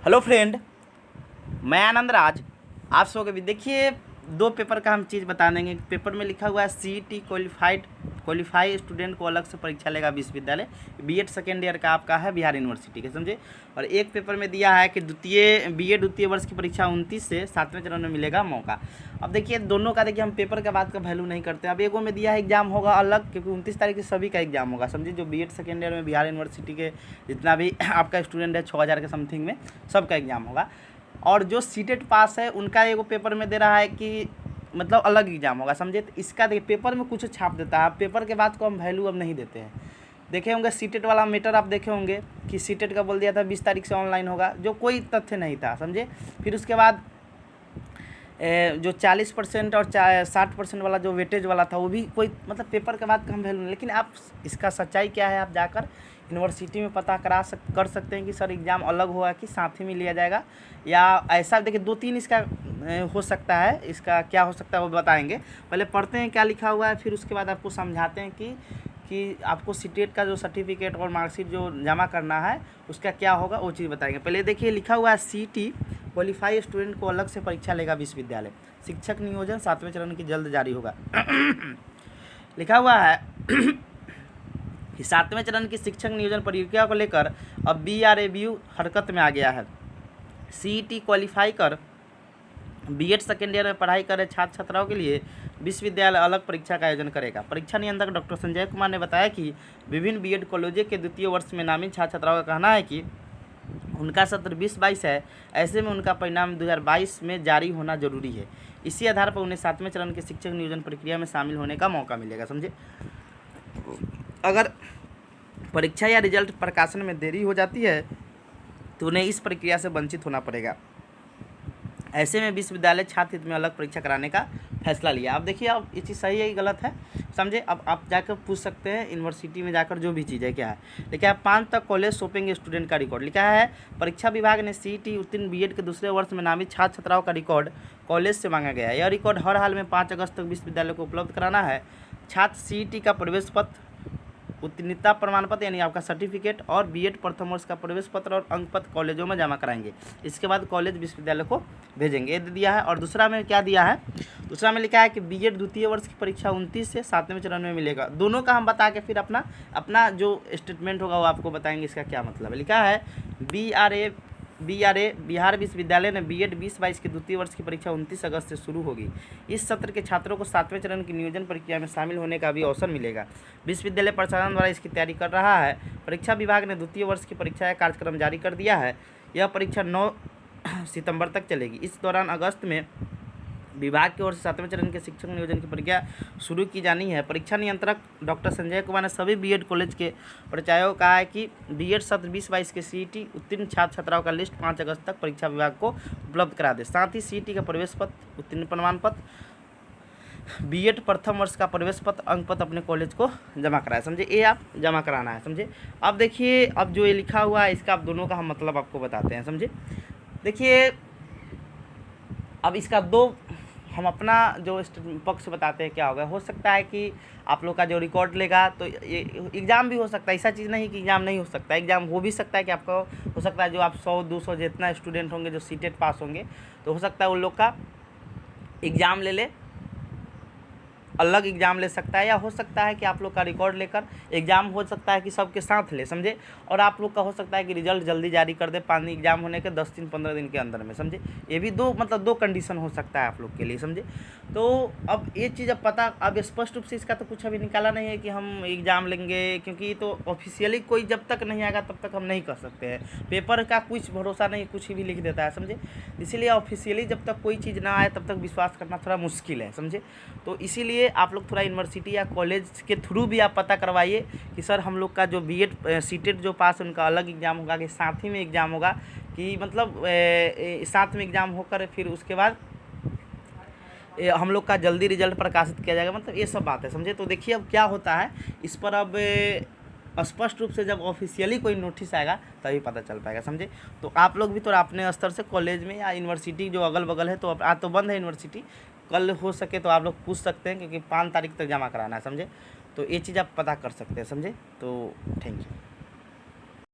Hello friend, मैं आनंद राज। आप सबको भी देखिए, दो पेपर का हम चीज़ बता देंगे। पेपर में लिखा हुआ है सीईटी क्वालिफाई स्टूडेंट को अलग से परीक्षा लेगा विश्वविद्यालय। बीएड सेकेंड ईयर का आपका है बिहार यूनिवर्सिटी के, समझे। और एक पेपर में दिया है कि द्वितीय वर्ष की परीक्षा 29 से 7वें चरण में मिलेगा मौका। अब देखिए दोनों का, देखिए हम पेपर का बात का वैल्यू नहीं करते। अब एगो में दिया है एग्जाम होगा अलग, क्योंकि 29 तारीख से सभी का एग्जाम होगा, समझिए। जो बीएड सेकेंड ईयर में बिहार यूनिवर्सिटी के जितना भी आपका स्टूडेंट है 6000 के समथिंग में, सबका एग्जाम होगा। और जो सीटेट पास है उनका एगो पेपर में दे रहा है कि मतलब अलग एग्जाम होगा, समझे। तो इसका देखिए पेपर में कुछ छाप देता है। पेपर के बाद को हम वैल्यू अब नहीं देते हैं। देखे होंगे सीटेट वाला मैटर, आप देखे होंगे कि सीटेट का बोल दिया था 20 तारीख से ऑनलाइन होगा, जो कोई तथ्य नहीं था, समझे। फिर उसके बाद जो 40% और 60% वाला जो वेटेज वाला था, वो भी कोई मतलब पेपर के बाद कम वैल्यू नहीं। लेकिन आप इसका सच्चाई क्या है, आप जाकर यूनिवर्सिटी में पता कर सकते हैं कि सर एग्ज़ाम अलग होगा कि साथ ही में लिया जाएगा, या ऐसा। देखिए 2-3 इसका हो सकता है। इसका क्या हो सकता है वो बताएंगे। पहले पढ़ते हैं क्या लिखा हुआ है, फिर उसके बाद आपको समझाते हैं कि आपको सीटेट का जो सर्टिफिकेट और मार्कशीट जो जमा करना है उसका क्या होगा, वो चीज़ बताएंगे। पहले देखिए लिखा हुआ है सीईटी क्वालिफाई स्टूडेंट को अलग से परीक्षा लेगा विश्वविद्यालय। शिक्षक नियोजन 7वें चरण की जल्द जारी होगा। लिखा हुआ है कि 7वें चरण की शिक्षक नियोजन प्रक्रिया को लेकर अब BRABU हरकत में आ गया है। सीईटी क्वालिफाई कर बीएड सेकेंड ईयर में पढ़ाई कर रहे छात्र छात्राओं के लिए विश्वविद्यालय अलग परीक्षा का आयोजन करेगा। परीक्षा नियंत्रक डॉक्टर संजय कुमार ने बताया कि विभिन्न बीएड कॉलेजों के द्वितीय वर्ष में नामित छात्र छात्राओं का कहना है कि उनका सत्र 2022 है, ऐसे में उनका परिणाम 2022 में जारी होना जरूरी है। इसी आधार पर उन्हें 7वें चरण के शिक्षक नियोजन प्रक्रिया में शामिल होने का मौका मिलेगा, समझे। अगर परीक्षा या रिजल्ट प्रकाशन में देरी हो जाती है तो उन्हें इस प्रक्रिया से वंचित होना पड़ेगा। ऐसे में विश्वविद्यालय छात्र हित में अलग परीक्षा कराने का फैसला लिया। अब देखिए, अब ये चीज़ सही है कि गलत है, समझे। अब आप जाकर पूछ सकते हैं यूनिवर्सिटी में जाकर, जो भी चीज़ है क्या है। लिखा है 5 तक कॉलेज सौंपेंगे स्टूडेंट का रिकॉर्ड। लिखा है परीक्षा विभाग ने सीईटी उत्तीर्ण बीएड के दूसरे वर्ष में नामित छात्र छात्राओं का रिकॉर्ड कॉलेज से मांगा गया है। यह रिकॉर्ड हर हाल में 5 अगस्त तक विश्वविद्यालय को उपलब्ध कराना है। छात्र सीईटी का प्रवेश पत्र, उत्तीर्णता प्रमाण पत्र यानी आपका सर्टिफिकेट, और बीएड प्रथम वर्ष का प्रवेश पत्र और अंक पत्र कॉलेजों में जमा कराएंगे। इसके बाद कॉलेज विश्वविद्यालय को भेजेंगे, ये दिया है। और दूसरा में क्या दिया है, दूसरा में लिखा है कि बीएड द्वितीय वर्ष की परीक्षा 29 से 7वें चरण में मिलेगा। दोनों का हम बता के फिर अपना जो स्टेटमेंट होगा वो आपको बताएंगे इसका क्या मतलब है। लिखा है बिहार विश्वविद्यालय ने बीएड 2022 की द्वितीय वर्ष की परीक्षा 29 अगस्त से शुरू होगी। इस सत्र के छात्रों को 7वें चरण की नियोजन प्रक्रिया में शामिल होने का भी अवसर मिलेगा। विश्वविद्यालय प्रशासन द्वारा इसकी तैयारी कर रहा है। परीक्षा विभाग ने द्वितीय वर्ष की परीक्षा का कार्यक्रम जारी कर दिया है। यह परीक्षा 9 सितंबर तक चलेगी। इस दौरान अगस्त में विभाग की ओर से 7वें चरण के शिक्षक नियोजन की प्रक्रिया शुरू की जानी है। परीक्षा नियंत्रक डॉक्टर संजय कुमार ने सभी बीएड कॉलेज के प्राचार्यों को कहा है कि बीएड सत्र 2022 के सीईटी उत्तीर्ण छात्र छात्राओं का लिस्ट 5 अगस्त तक परीक्षा विभाग को उपलब्ध करा दे। साथ ही सीईटी का प्रवेश पत्र, उत्तीर्ण प्रमाण पत्र, बीएड प्रथम वर्ष का प्रवेश पत्र, अंक पत्र अपने कॉलेज को जमा कराए, समझे। ये आप जमा कराना है, समझे। अब देखिए, अब जो ये लिखा हुआ है इसका आप दोनों का हम मतलब आपको बताते हैं, समझे। देखिए, अब इसका दो हम अपना जो पक्ष बताते हैं क्या होगा। हो सकता है कि आप लोग का जो रिकॉर्ड लेगा तो ये एग्ज़ाम भी हो सकता है। ऐसा चीज़ नहीं कि एग्ज़ाम नहीं हो सकता, एग्ज़ाम हो भी सकता है कि आपका हो सकता है जो आप 100-200 जितना स्टूडेंट होंगे जो सीटेट पास होंगे, तो हो सकता है उन लोग का एग्ज़ाम ले अलग एग्ज़ाम ले सकता है, या हो सकता है कि आप लोग का रिकॉर्ड लेकर एग्ज़ाम हो सकता है कि सबके साथ ले, समझे। और आप लोग का हो सकता है कि रिजल्ट जल्दी जारी कर दे, 5 एग्ज़ाम होने के 10 दिन 15 दिन के अंदर में, समझे। ये भी दो कंडीशन हो सकता है आप लोग के लिए, समझे। तो अब ये चीज़ अब पता, अब स्पष्ट रूप से इसका तो कुछ अभी निकाला नहीं है कि हम एग्ज़ाम लेंगे, क्योंकि तो ऑफिशियली कोई जब तक नहीं आएगा तब तक हम नहीं कर सकते हैं। पेपर का कुछ भरोसा नहीं, कुछ भी लिख देता है, समझे। इसीलिए ऑफिशियली जब तक कोई चीज़ ना आए तब तक विश्वास करना थोड़ा मुश्किल है, समझे। तो इसीलिए आप लोग थोड़ा यूनिवर्सिटी या कॉलेज के थ्रू भी आप पता करवाइए कि सर हम लोग का जो बीएड सीटेट जो पास उनका अलग एग्ज़ाम होगा कि साथ ही में एग्ज़ाम होगा, कि मतलब साथ में एग्ज़ाम होकर फिर उसके बाद हम लोग का जल्दी रिजल्ट प्रकाशित किया जाएगा, मतलब ये सब बात है, समझे। तो देखिए अब क्या होता है इस पर, अब स्पष्ट रूप से जब ऑफिशियली कोई नोटिस आएगा तभी पता चल पाएगा, समझे। तो आप लोग भी थोड़ा अपने स्तर से कॉलेज में या यूनिवर्सिटी जो अगल बगल है, तो अब आज तो बंद है यूनिवर्सिटी, कल हो सके तो आप लोग पूछ सकते हैं, क्योंकि 5 तारीख तक जमा कराना है, समझे। तो ये चीज़ आप पता कर सकते हैं, समझे। तो थैंक यू।